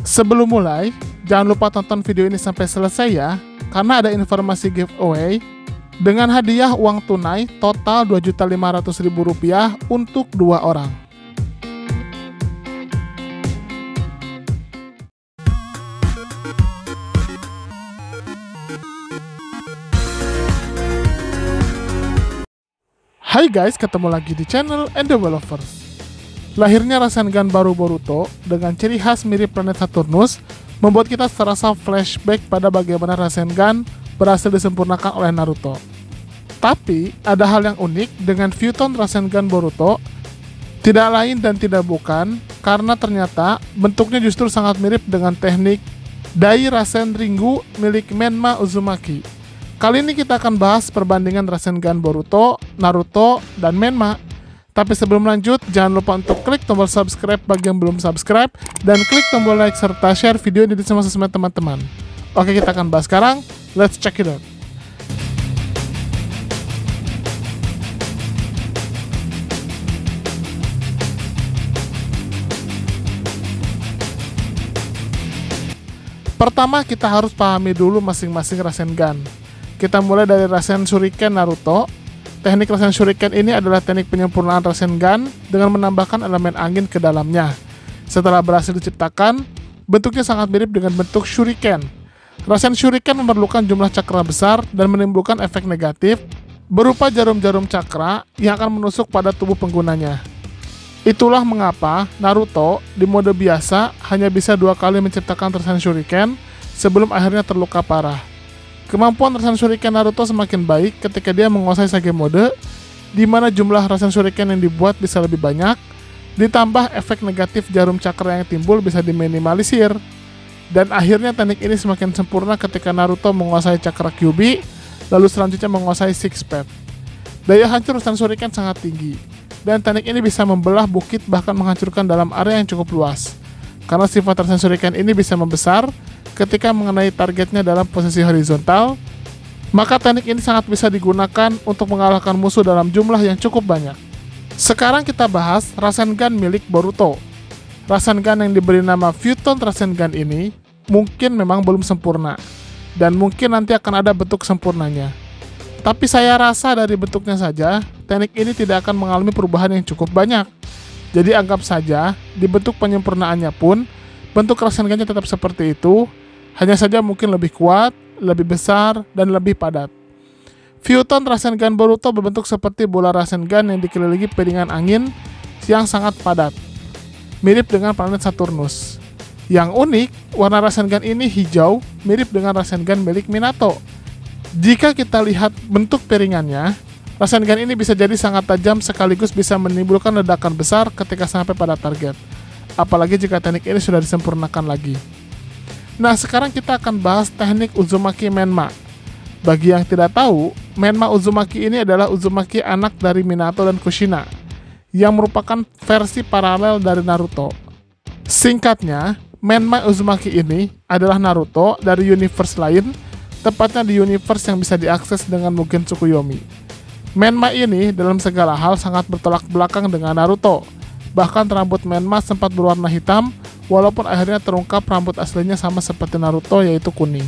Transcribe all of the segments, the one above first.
Sebelum mulai, jangan lupa tonton video ini sampai selesai ya, karena ada informasi giveaway dengan hadiah uang tunai total Rp2.500.000 untuk 2 orang. Hai guys, ketemu lagi di channel Endevolvers. Lahirnya Rasengan baru Boruto dengan ciri khas mirip planet Saturnus membuat kita terasa flashback pada bagaimana Rasengan berhasil disempurnakan oleh Naruto. Tapi, ada hal yang unik dengan Futon Rasengan Boruto, tidak lain dan tidak bukan, karena ternyata bentuknya justru sangat mirip dengan teknik Dai Rasen Ringu milik Menma Uzumaki. Kali ini kita akan bahas perbandingan Rasengan Boruto, Naruto, dan Menma. Tapi sebelum lanjut, jangan lupa untuk klik tombol subscribe bagi yang belum subscribe, dan klik tombol like serta share video ini sama sesama teman-teman. Oke, kita akan bahas sekarang. Let's check it out. Pertama, kita harus pahami dulu masing-masing Rasengan. Kita mulai dari Rasen Shuriken Naruto. Teknik Rasen Shuriken ini adalah teknik penyempurnaan Rasengan dengan menambahkan elemen angin ke dalamnya. Setelah berhasil diciptakan, bentuknya sangat mirip dengan bentuk Shuriken. Rasen Shuriken memerlukan jumlah cakra besar dan menimbulkan efek negatif berupa jarum-jarum cakra yang akan menusuk pada tubuh penggunanya. Itulah mengapa Naruto di mode biasa hanya bisa 2 kali menciptakan Rasen Shuriken sebelum akhirnya terluka parah. Kemampuan Rasen Shuriken Naruto semakin baik ketika dia menguasai Sage mode, di mana jumlah Rasen Shuriken yang dibuat bisa lebih banyak, ditambah efek negatif jarum cakra yang timbul bisa diminimalisir. Dan akhirnya teknik ini semakin sempurna ketika Naruto menguasai cakra Kyuubi, lalu selanjutnya menguasai Six Path. Daya hancur Rasen Shuriken sangat tinggi, dan teknik ini bisa membelah bukit bahkan menghancurkan dalam area yang cukup luas. Karena sifat Rasen Shuriken ini bisa membesar ketika mengenai targetnya dalam posisi horizontal, maka teknik ini sangat bisa digunakan untuk mengalahkan musuh dalam jumlah yang cukup banyak. Sekarang kita bahas Rasengan milik Boruto. Rasengan yang diberi nama Futon Rasengan ini mungkin memang belum sempurna, dan mungkin nanti akan ada bentuk sempurnanya. Tapi saya rasa dari bentuknya saja, teknik ini tidak akan mengalami perubahan yang cukup banyak. Jadi anggap saja, di bentuk penyempurnaannya pun, bentuk Rasengannya tetap seperti itu, hanya saja mungkin lebih kuat, lebih besar, dan lebih padat. Futon Rasengan Boruto berbentuk seperti bola Rasengan yang dikelilingi piringan angin yang sangat padat, mirip dengan planet Saturnus. Yang unik, warna Rasengan ini hijau, mirip dengan Rasengan milik Minato. Jika kita lihat bentuk piringannya, Rasengan ini bisa jadi sangat tajam sekaligus bisa menimbulkan ledakan besar ketika sampai pada target. Apalagi jika teknik ini sudah disempurnakan lagi. Nah, sekarang kita akan bahas teknik Uzumaki Menma. Bagi yang tidak tahu, Menma Uzumaki ini adalah Uzumaki anak dari Minato dan Kushina, yang merupakan versi paralel dari Naruto. Singkatnya, Menma Uzumaki ini adalah Naruto dari universe lain, tepatnya di universe yang bisa diakses dengan Mugen Tsukuyomi. Menma ini dalam segala hal sangat bertolak belakang dengan Naruto. Bahkan rambut Menma sempat berwarna hitam, walaupun akhirnya terungkap rambut aslinya sama seperti Naruto, yaitu kuning.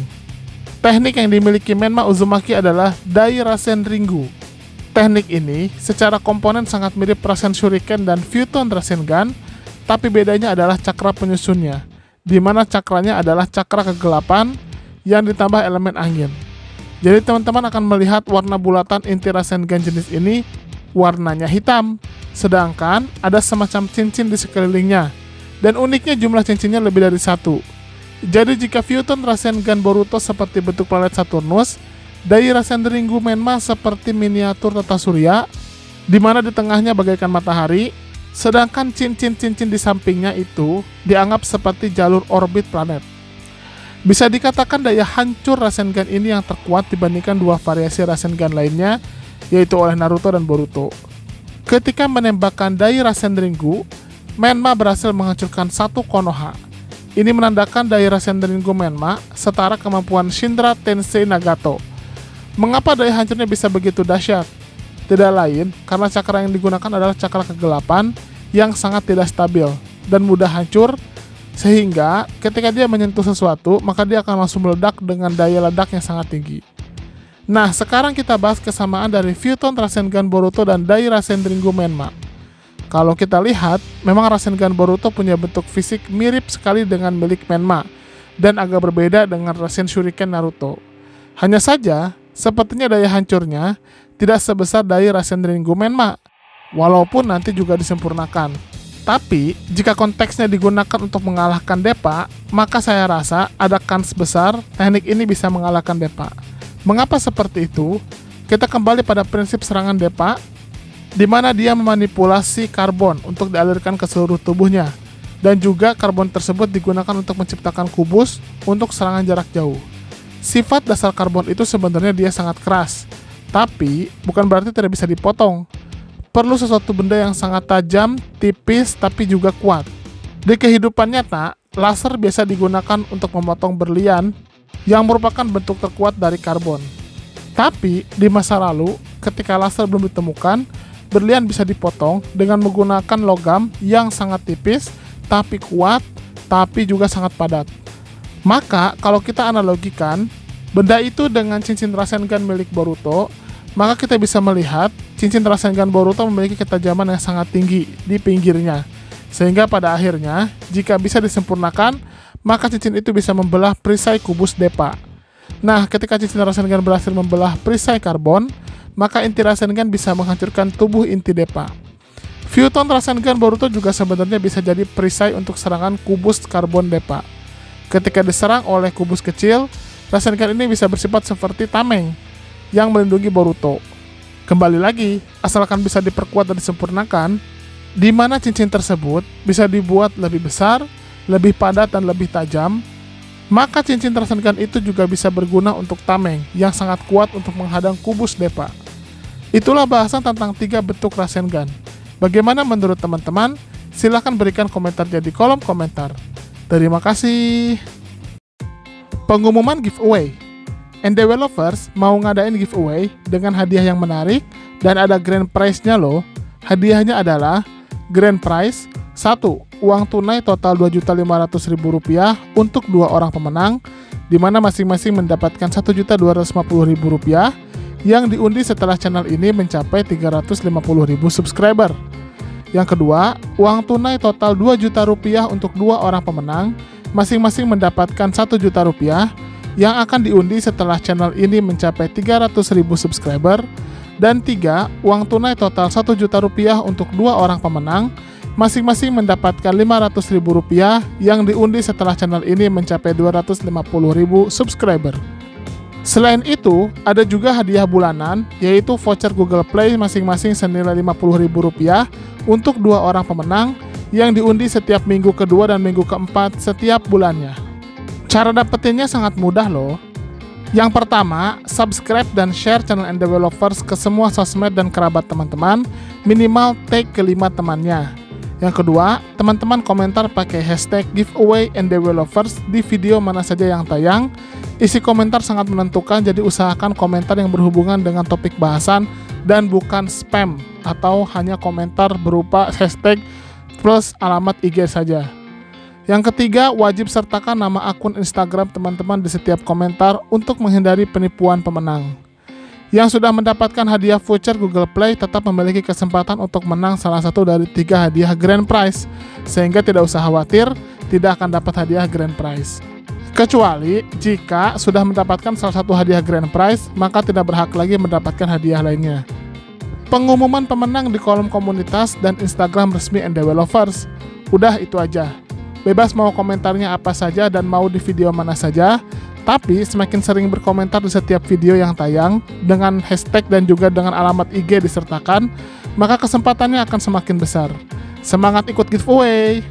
Teknik yang dimiliki Menma Uzumaki adalah Dai Rasen Ringu. Teknik ini secara komponen sangat mirip Rasen Shuriken dan Futon Rasengan, tapi bedanya adalah cakra penyusunnya, di mana cakranya adalah cakra kegelapan yang ditambah elemen angin. Jadi teman-teman akan melihat warna bulatan inti Rasengan jenis ini warnanya hitam, sedangkan ada semacam cincin di sekelilingnya, dan uniknya jumlah cincinnya lebih dari 1. Jadi jika Futon Rasengan Boruto seperti bentuk planet Saturnus, Dai Rasen Ringu Menma seperti miniatur tata surya, di mana di tengahnya bagaikan matahari, sedangkan cincin-cincin di sampingnya itu dianggap seperti jalur orbit planet. Bisa dikatakan daya hancur Rasengan ini yang terkuat dibandingkan 2 variasi Rasengan lainnya, yaitu oleh Naruto dan Boruto. Ketika menembakkan Dai Rasen Ringu, Menma berhasil menghancurkan 1 Konoha. Ini menandakan Dai Rasen Ringu Menma setara kemampuan Shinra Tensei Nagato. Mengapa daya hancurnya bisa begitu dahsyat? Tidak lain karena cakra yang digunakan adalah cakra kegelapan yang sangat tidak stabil dan mudah hancur, Sehingga ketika dia menyentuh sesuatu, maka dia akan langsung meledak dengan daya ledak yang sangat tinggi. Nah, sekarang kita bahas kesamaan dari Photon Rasengan Boruto dan Dai Rasen Ringu Menma. Kalau kita lihat, memang Rasengan Boruto punya bentuk fisik mirip sekali dengan milik Menma, dan agak berbeda dengan Rasen Shuriken Naruto. Hanya saja, sepertinya daya hancurnya tidak sebesar Dai Rasen Ringu Menma, walaupun nanti juga disempurnakan. Tapi, jika konteksnya digunakan untuk mengalahkan Deppa, maka saya rasa ada kans besar teknik ini bisa mengalahkan Deppa. Mengapa seperti itu? Kita kembali pada prinsip serangan Deppa, di mana dia memanipulasi karbon untuk dialirkan ke seluruh tubuhnya, dan juga karbon tersebut digunakan untuk menciptakan kubus untuk serangan jarak jauh. Sifat dasar karbon itu sebenarnya dia sangat keras, tapi bukan berarti tidak bisa dipotong. Perlu sesuatu benda yang sangat tajam, tipis, tapi juga kuat. Di kehidupan nyata, laser biasa digunakan untuk memotong berlian yang merupakan bentuk terkuat dari karbon. Tapi, di masa lalu, ketika laser belum ditemukan, berlian bisa dipotong dengan menggunakan logam yang sangat tipis, tapi kuat, tapi juga sangat padat. Maka, kalau kita analogikan, benda itu dengan cincin Rasengan milik Boruto, maka kita bisa melihat cincin Rasengan Boruto memiliki ketajaman yang sangat tinggi di pinggirnya. Sehingga pada akhirnya, jika bisa disempurnakan, maka cincin itu bisa membelah perisai kubus Deppa. Nah, ketika cincin Rasengan berhasil membelah perisai karbon, maka inti Rasengan bisa menghancurkan tubuh inti Deppa. Photon Rasengan Boruto juga sebenarnya bisa jadi perisai untuk serangan kubus karbon Deppa. Ketika diserang oleh kubus kecil, Rasengan ini bisa bersifat seperti tameng yang melindungi Boruto. Kembali lagi, asalkan bisa diperkuat dan disempurnakan, di mana cincin tersebut bisa dibuat lebih besar, lebih padat dan lebih tajam, maka cincin Rasengan itu juga bisa berguna untuk tameng yang sangat kuat untuk menghadang kubus Deppa. Itulah bahasan tentang 3 bentuk Rasengan. Bagaimana menurut teman-teman? Silahkan berikan komentarnya di kolom komentar. Terima kasih. Pengumuman giveaway. Developers mau ngadain giveaway dengan hadiah yang menarik dan ada grand prize-nya loh. Hadiahnya adalah grand prize 1. Uang tunai total Rp2.500.000 untuk 2 orang pemenang, di mana masing-masing mendapatkan Rp1.250.000 yang diundi setelah channel ini mencapai 350.000 subscriber. Yang kedua, uang tunai total Rp2 juta untuk 2 orang pemenang, masing-masing mendapatkan Rp1 juta yang akan diundi setelah channel ini mencapai 300.000 subscriber. Dan 3, uang tunai total Rp1 juta untuk 2 orang pemenang, masing-masing mendapatkan Rp500.000 yang diundi setelah channel ini mencapai 250.000 subscriber. Selain itu, ada juga hadiah bulanan, yaitu voucher Google Play masing-masing senilai Rp50.000 untuk 2 orang pemenang yang diundi setiap minggu kedua dan minggu keempat setiap bulannya. Cara dapetinnya sangat mudah loh. Yang pertama, subscribe dan share channel Developers ke semua sosmed dan kerabat teman-teman, minimal tag ke 5 temannya. Yang kedua, teman-teman komentar pakai hashtag giveaway Developers di video mana saja yang tayang. Isi komentar sangat menentukan, jadi usahakan komentar yang berhubungan dengan topik bahasan dan bukan spam atau hanya komentar berupa hashtag plus alamat IG saja. Yang ketiga, wajib sertakan nama akun Instagram teman-teman di setiap komentar untuk menghindari penipuan pemenang. Yang sudah mendapatkan hadiah voucher Google Play tetap memiliki kesempatan untuk menang salah satu dari 3 hadiah grand prize, sehingga tidak usah khawatir tidak akan dapat hadiah grand prize. Kecuali jika sudah mendapatkan salah satu hadiah grand prize, maka tidak berhak lagi mendapatkan hadiah lainnya. Pengumuman pemenang di kolom komunitas dan Instagram resmi Developers. Udah itu aja. Bebas mau komentarnya apa saja dan mau di video mana saja, tapi semakin sering berkomentar di setiap video yang tayang dengan hashtag dan juga dengan alamat IG disertakan, maka kesempatannya akan semakin besar. Semangat ikut giveaway!